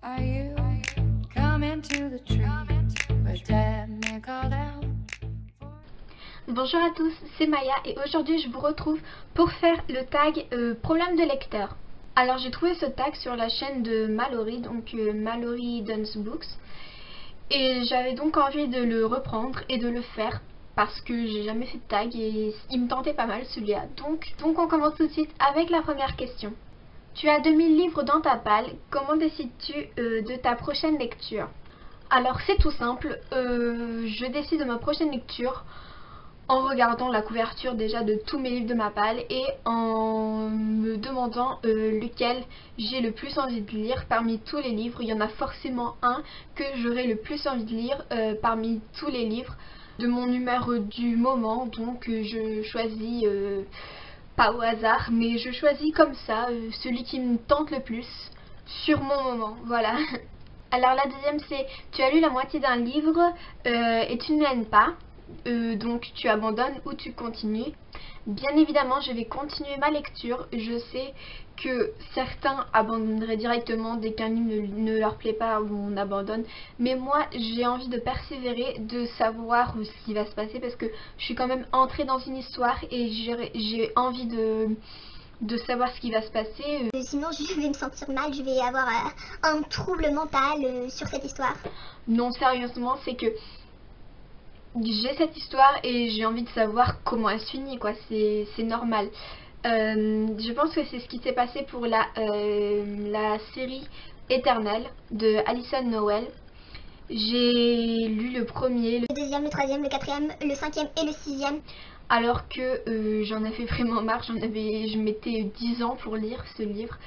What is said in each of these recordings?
Are you coming to the tree where Dad me called out? Bonjour à tous, c'est Maya et aujourd'hui je vous retrouve pour faire le tag problème de lecteur. Alors j'ai trouvé ce tag sur la chaîne de Mallory, donc Mallory Duns Books, et j'avais donc envie de le reprendre et de le faire parce que j'ai jamais fait de tag et il me tentait pas mal celui-là. Donc on commence tout de suite avec la première question. Tu as 2000 livres dans ta palle, comment décides-tu de ta prochaine lecture? Alors c'est tout simple, je décide de ma prochaine lecture en regardant la couverture déjà de tous mes livres de ma palle et en me demandant lequel j'ai le plus envie de lire parmi tous les livres. Il y en a forcément un que j'aurai le plus envie de lire parmi tous les livres de mon humeur du moment, donc je choisis pas au hasard, mais je choisis comme ça celui qui me tente le plus sur mon moment, voilà. Alors la deuxième c'est, tu as lu la moitié d'un livre et tu ne l'aimes pas, donc tu abandonnes ou tu continues. Bien évidemment je vais continuer ma lecture, je sais que certains abandonneraient directement dès qu'un livre ne leur plaît pas ou on abandonne, mais moi j'ai envie de persévérer, de savoir ce qui va se passer parce que je suis quand même entrée dans une histoire et j'ai envie de savoir ce qui va se passer. Sinon je vais me sentir mal, je vais avoir un trouble mental sur cette histoire. Non, sérieusement, c'est que j'ai cette histoire et j'ai envie de savoir comment elle se finit, quoi, c'est normal. Je pense que c'est ce qui s'est passé pour la série Éternelle de Alison Noël. J'ai lu le premier, Le deuxième, le troisième, le quatrième, le cinquième et le sixième. Alors que j'en avais vraiment marre, je mettais 10 ans pour lire ce livre,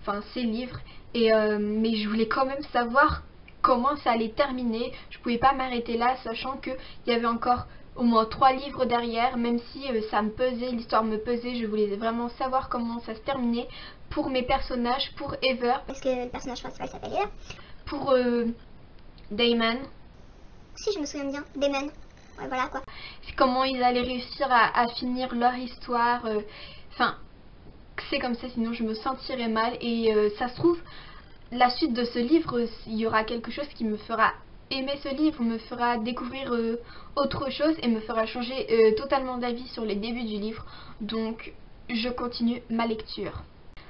enfin ces livres, et mais je voulais quand même savoir comment ça allait terminer. Je pouvais pas m'arrêter là, sachant qu'il y avait encore au moins 3 livres derrière, même si ça me pesait, l'histoire me pesait, je voulais vraiment savoir comment ça se terminait pour mes personnages, pour Ever, Est-ce que le personnage principal s'appelle Ever? pour Damon. Si je me souviens bien, Damon. Ouais, voilà quoi. Comment ils allaient réussir à finir leur histoire. Enfin, c'est comme ça, sinon je me sentirais mal. Et ça se trouve, la suite de ce livre, il y aura quelque chose qui me fera aimer ce livre, me fera découvrir autre chose et me fera changer totalement d'avis sur les débuts du livre. Donc, je continue ma lecture.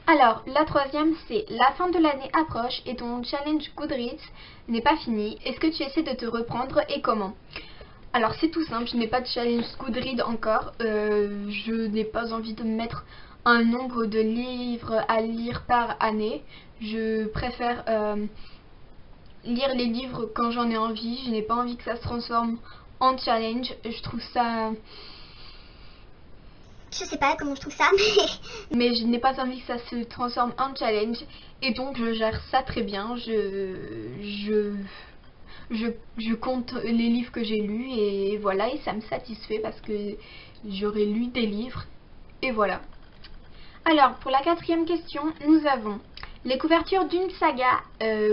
Alors, la troisième, c'est la fin de l'année approche et ton challenge Goodreads n'est pas fini. Est-ce que tu essaies de te reprendre et comment? Alors c'est tout simple, je n'ai pas de challenge Goodreads encore, je n'ai pas envie de me mettre un nombre de livres à lire par année. Je préfère lire les livres quand j'en ai envie, je n'ai pas envie que ça se transforme en challenge, je trouve ça... Je sais pas comment je trouve ça, mais je n'ai pas envie que ça se transforme en challenge et donc je gère ça très bien, je compte les livres que j'ai lus et voilà, et ça me satisfait parce que j'aurais lu des livres et voilà. Alors pour la quatrième question, nous avons les couvertures d'une saga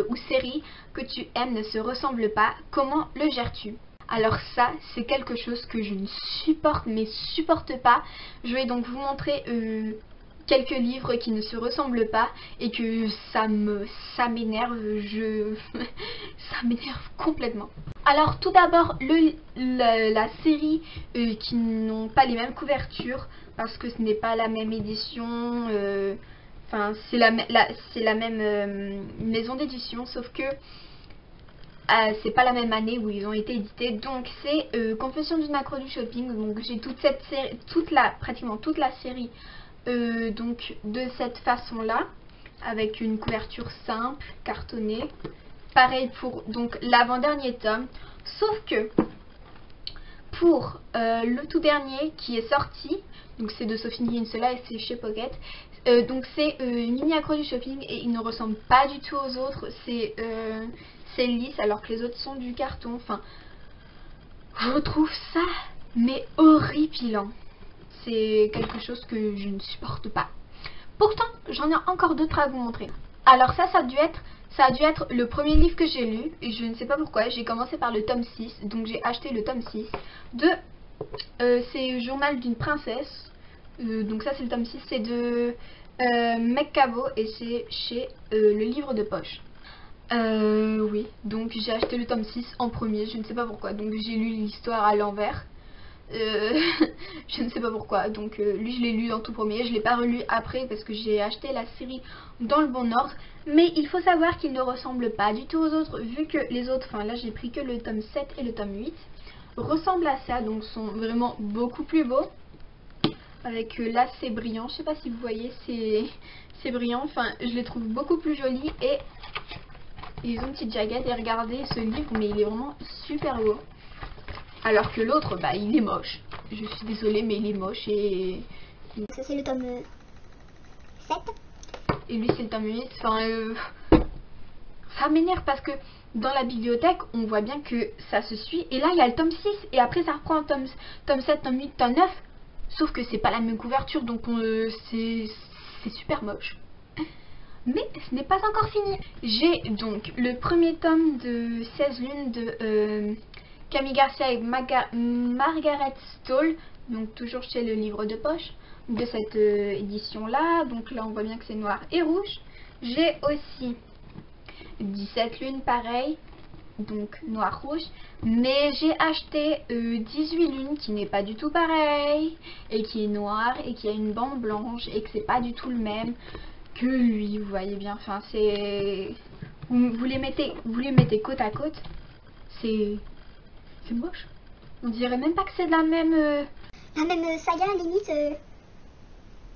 ou série que tu aimes ne se ressemblent pas, comment le gères-tu? Alors ça, c'est quelque chose que je ne supporte, mais supporte pas. Je vais donc vous montrer quelques livres qui ne se ressemblent pas et que ça m'énerve, ça m'énerve complètement. Alors tout d'abord la série qui n'ont pas les mêmes couvertures parce que ce n'est pas la même édition, enfin c'est la même maison d'édition, sauf que c'est pas la même année où ils ont été édités. Donc c'est Confession d'une accro du shopping. Donc j'ai toute cette série, pratiquement toute la série donc de cette façon là, avec une couverture simple, cartonnée. Pareil pour donc l'avant-dernier tome, sauf que pour le tout dernier qui est sorti, donc c'est de Sophie Kinsella et c'est chez Pocket, donc c'est Mini accro du shopping et il ne ressemble pas du tout aux autres, c'est lisse alors que les autres sont du carton. Enfin, je trouve ça mais horripilant. C'est quelque chose que je ne supporte pas. Pourtant, j'en ai encore d'autres à vous montrer. Alors ça a dû être le premier livre que j'ai lu. Et je ne sais pas pourquoi. J'ai commencé par le tome 6. Donc j'ai acheté le tome 6 de... c'est Journal d'une princesse. Donc ça c'est le tome 6. C'est de Meg Cabot et c'est chez le livre de poche. Oui, donc j'ai acheté le tome 6 en premier, je ne sais pas pourquoi, donc j'ai lu l'histoire à l'envers. Je ne sais pas pourquoi, donc lui je l'ai lu en tout premier, je l'ai pas relu après parce que j'ai acheté la série dans le bon ordre, mais il faut savoir qu'il ne ressemble pas du tout aux autres, vu que les autres, enfin là j'ai pris que le tome 7 et le tome 8, ressemblent à ça, donc sont vraiment beaucoup plus beaux, avec là c'est brillant, je sais pas si vous voyez, c'est brillant, enfin je les trouve beaucoup plus jolis et ils ont une petite jaquette et regardez ce livre, mais il est vraiment super beau. Alors que l'autre, bah il est moche. Je suis désolée, mais il est moche et... Ça c'est le tome 7. Et lui c'est le tome 8. Enfin, ça m'énerve parce que dans la bibliothèque, on voit bien que ça se suit. Et là, il y a le tome 6 et après ça reprend tome 7, tome 8, tome 9. Sauf que c'est pas la même couverture, donc c'est super moche. Mais ce n'est pas encore fini. J'ai donc le premier tome de 16 lunes de... Camille Garcia et Margaret Stoll, donc toujours chez le livre de poche de cette édition là, donc là on voit bien que c'est noir et rouge. J'ai aussi 17 lunes pareil, donc noir rouge, mais j'ai acheté 18 lunes qui n'est pas du tout pareil et qui est noir et qui a une bande blanche et que c'est pas du tout le même que lui, vous voyez bien, enfin c'est... Vous les mettez côte à côte, c'est moche. On dirait même pas que c'est de la même... La même saga, limite.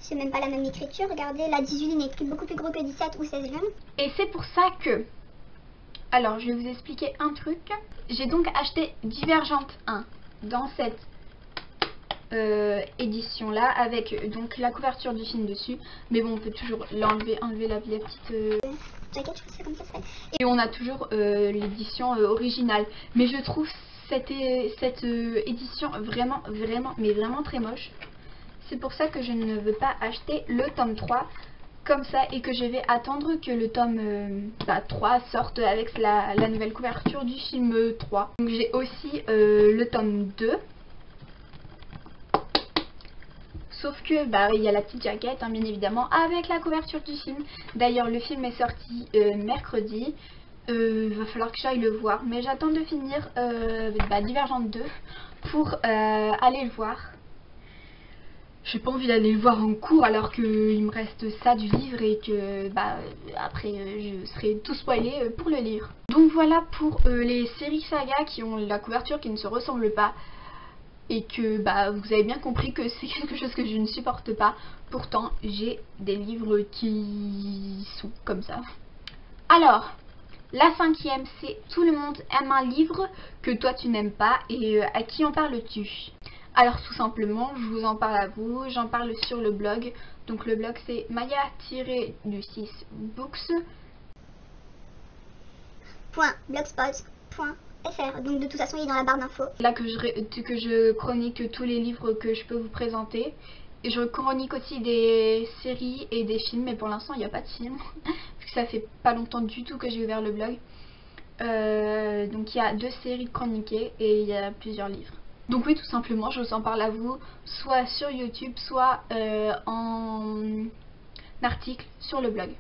C'est même pas la même écriture. Regardez, la 18 lunes est écrite beaucoup plus gros que 17 ou 16 lunes. Et c'est pour ça que... Alors, je vais vous expliquer un truc. J'ai donc acheté Divergente 1 dans cette édition là, avec donc la couverture du film dessus. Mais bon, on peut toujours l'enlever, enlever la petite... Jacket, je crois que c'est comme ça. Et on a toujours l'édition originale. Mais je trouve cette édition vraiment très moche. C'est pour ça que je ne veux pas acheter le tome 3 comme ça et que je vais attendre que le tome 3 sorte avec la nouvelle couverture du film 3. Donc j'ai aussi le tome 2. Sauf que il y a la petite jaquette bien évidemment avec la couverture du film. D'ailleurs le film est sorti mercredi. Il va falloir que j'aille le voir, mais j'attends de finir Divergente 2 pour aller le voir. J'ai pas envie d'aller le voir en cours alors qu'il me reste ça du livre et que après je serai tout spoilé pour le lire. Donc voilà pour les séries saga qui ont la couverture qui ne se ressemble pas et que vous avez bien compris que c'est quelque chose que je ne supporte pas. Pourtant j'ai des livres qui sont comme ça. Alors la 5e, c'est Tout le monde aime un livre que toi tu n'aimes pas et à qui en parles-tu? Alors tout simplement, je vous en parle à vous, j'en parle sur le blog. Donc le blog c'est maya-du6books.blogspot.fr. Donc de toute façon il est dans la barre d'infos. Là que je chronique tous les livres que je peux vous présenter. Et je chronique aussi des séries et des films, mais pour l'instant il n'y a pas de film, puisque ça fait pas longtemps du tout que j'ai ouvert le blog. Donc il y a 2 séries chroniquées et il y a plusieurs livres. Donc oui, tout simplement, je vous en parle à vous, soit sur YouTube, soit en article sur le blog.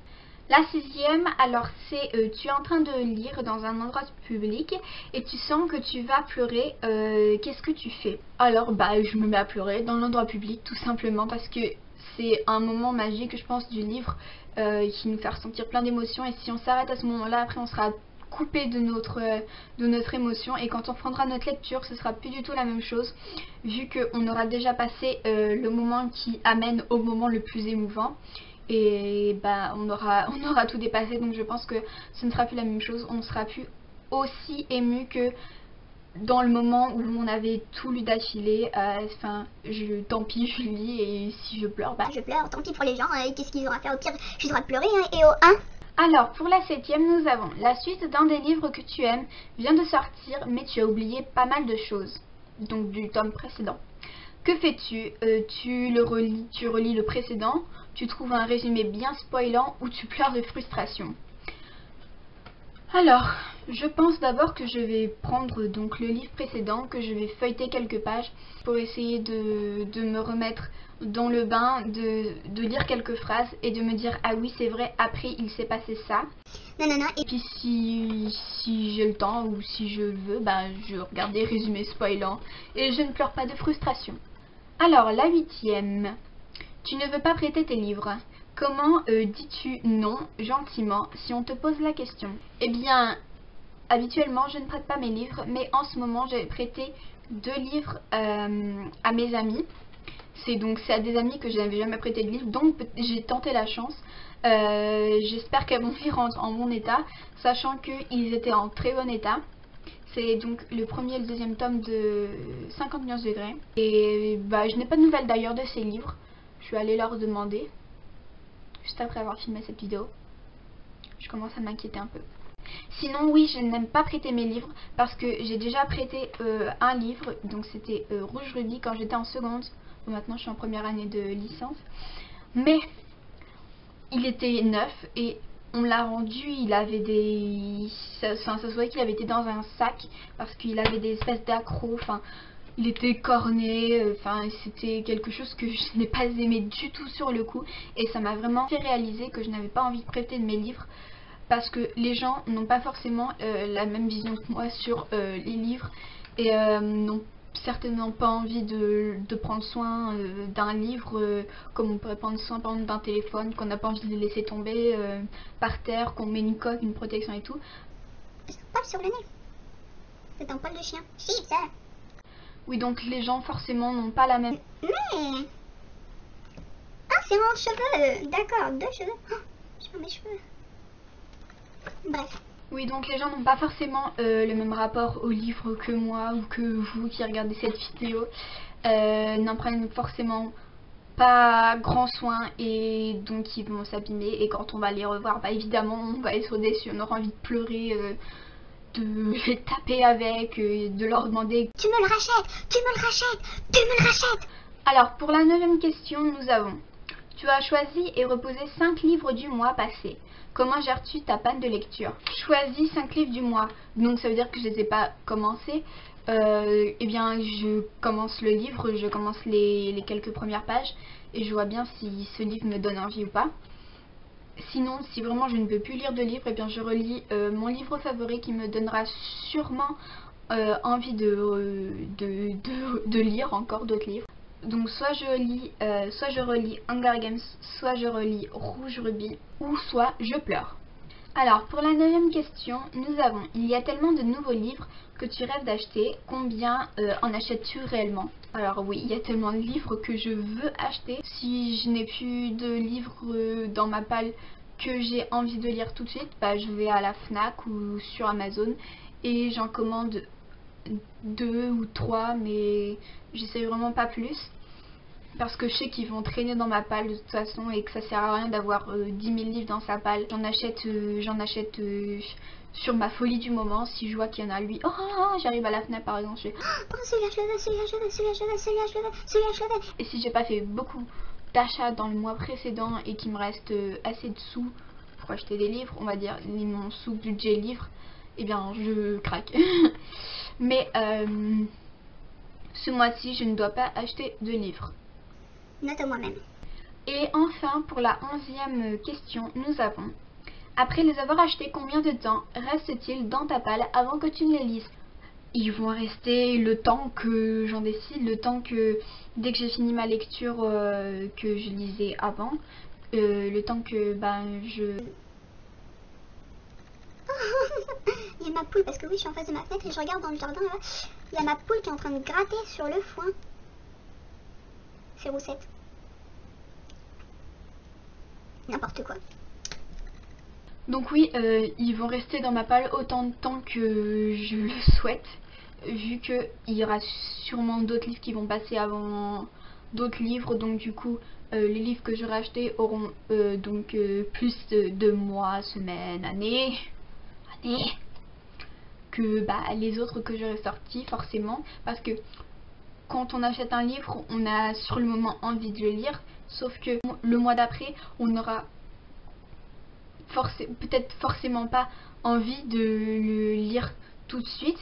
La 6e, alors c'est tu es en train de lire dans un endroit public et tu sens que tu vas pleurer, qu'est-ce que tu fais? Alors je me mets à pleurer dans l'endroit public tout simplement parce que c'est un moment magique je pense du livre qui nous fait ressentir plein d'émotions et si on s'arrête à ce moment là après on sera coupé de notre émotion et quand on prendra notre lecture ce sera plus du tout la même chose vu qu'on aura déjà passé le moment qui amène au moment le plus émouvant. Et on aura tout dépassé, donc je pense que ce ne sera plus la même chose, on ne sera plus aussi ému que dans le moment où on avait tout lu d'affilée. Tant pis, je lis et si je pleure, je pleure, tant pis pour les gens, qu'est-ce qu'ils auront à faire, au pire j'ai le droit de pleurer et au 1. Alors pour la 7e, nous avons la suite d'un des livres que tu aimes vient de sortir mais tu as oublié pas mal de choses, donc du tome précédent. Que fais-tu? Tu relis le précédent, tu trouves un résumé bien spoilant ou tu pleures de frustration. Alors, Je pense d'abord que je vais prendre donc le livre précédent, que je vais feuilleter quelques pages pour essayer de me remettre dans le bain, de lire quelques phrases et de me dire ah oui c'est vrai, après il s'est passé ça. Nanana. Et puis si j'ai le temps ou si je veux, je regarde des résumés spoilants et je ne pleure pas de frustration. Alors la 8e. Tu ne veux pas prêter tes livres. Comment dis-tu non gentiment si on te pose la question? Eh bien, habituellement je ne prête pas mes livres, mais en ce moment j'ai prêté 2 livres à mes amis. C'est à des amis que je n'avais jamais prêté de livres, donc j'ai tenté la chance. J'espère qu'elles vont lire en bon état, sachant qu'ils étaient en très bon état. C'est donc le premier et le deuxième tome de 50 nuances de degrés. Et je n'ai pas de nouvelles d'ailleurs de ces livres. Je vais aller leur demander, juste après avoir filmé cette vidéo. Je commence à m'inquiéter un peu. Sinon oui, je n'aime pas prêter mes livres parce que j'ai déjà prêté un livre, donc c'était Rouge Rubis quand j'étais en seconde. Bon, maintenant je suis en première année de licence. Mais il était neuf et on l'a rendu, il avait des... ça se voyait qu'il avait été dans un sac parce qu'il avait des espèces d'accros, il était corné, c'était quelque chose que je n'ai pas aimé du tout sur le coup. Et ça m'a vraiment fait réaliser que je n'avais pas envie de prêter de mes livres parce que les gens n'ont pas forcément la même vision que moi sur les livres et n'ont certainement pas envie de prendre soin d'un livre comme on pourrait prendre soin par exemple d'un téléphone, qu'on n'a pas envie de le laisser tomber par terre, qu'on met une coque, une protection et tout. Poil sur le nez. C'est un poil de chien. Si, ça. Oui, donc les gens forcément n'ont pas la même... Mais... Ah, c'est mon cheveu. D'accord, 2 cheveux. Oh, je perds mes cheveux. Bref. Oui, donc les gens n'ont pas forcément le même rapport au livre que moi ou que vous qui regardez cette vidéo. N'en prennent forcément pas grand soin et donc ils vont s'abîmer. Et quand on va les revoir, évidemment, on va être déçus, on aura envie de pleurer, de les taper avec, de leur demander Tu me le rachètes, tu me le rachètes, tu me le rachètes. Alors, pour la 9e question, nous avons: tu as choisi et reposé 5 livres du mois passé. Comment gères-tu ta panne de lecture? Choisis 5 livres du mois, donc ça veut dire que je ne les ai pas commencés. Eh bien, je commence le livre, je commence les quelques premières pages et je vois bien si ce livre me donne envie ou pas. Sinon, si vraiment je ne peux plus lire de livre, eh bien je relis mon livre favori qui me donnera sûrement envie de lire encore d'autres livres. Donc soit je relis Hunger Games, soit je relis Rouge Rubis, ou soit je pleure. Alors pour la 9e question, nous avons: il y a tellement de nouveaux livres que tu rêves d'acheter, combien en achètes-tu réellement? Alors oui, il y a tellement de livres que je veux acheter. Si je n'ai plus de livres dans ma palle que j'ai envie de lire tout de suite, je vais à la Fnac ou sur Amazon et j'en commande 2 ou 3, mais j'essaie vraiment pas plus parce que je sais qu'ils vont traîner dans ma palle de toute façon et que ça sert à rien d'avoir 10 000 livres dans sa palle. J'en achète sur ma folie du moment. Si je vois qu'il y en a lui, j'arrive à la Fnac par exemple, je fais celui-là je le veux, celui-là je le veux, celui-là je le veux, celui-là je le veux, celui-là je le veux. Et si j'ai pas fait beaucoup d'achats dans le mois précédent et qu'il me reste assez de sous pour acheter des livres, on va dire mon sous-budget livre, eh bien je craque. Mais ce mois-ci je ne dois pas acheter de livres. Note à moi-même. Et enfin, pour la 11e question, nous avons: après les avoir achetés, combien de temps reste-t-il dans ta palle avant que tu ne les lises? Ils vont rester le temps que j'en décide, le temps que, dès que j'ai fini ma lecture que je lisais avant, le temps que je... Il y a ma poule, parce que oui, je suis en face de ma fenêtre et je regarde dans le jardin là. Il y a ma poule qui est en train de gratter sur le foin. C'est Roussette. N'importe quoi. Donc oui, ils vont rester dans ma palle autant de temps que je le souhaite, vu qu'il y aura sûrement d'autres livres qui vont passer avant d'autres livres, donc du coup les livres que j'aurai achetés auront plus de mois, semaines, années que les autres que j'aurai sortis forcément, parce que quand on achète un livre, on a sur le moment envie de le lire, sauf que le mois d'après, on aura peut-être forcément pas envie de le lire tout de suite,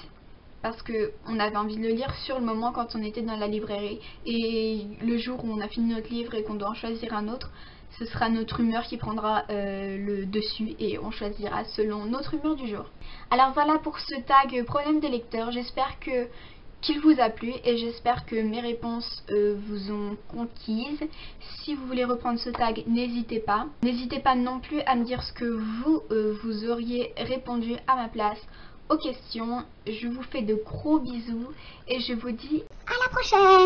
parce qu'on avait envie de le lire sur le moment quand on était dans la librairie, et le jour où on a fini notre livre et qu'on doit en choisir un autre, ce sera notre humeur qui prendra le dessus et on choisira selon notre humeur du jour. Alors voilà pour ce tag problème des lecteurs, j'espère qu'il vous a plu et j'espère que mes réponses vous ont conquise. Si vous voulez reprendre ce tag, n'hésitez pas. N'hésitez pas non plus à me dire ce que vous auriez répondu à ma place aux questions. Je vous fais de gros bisous et je vous dis À la prochaine!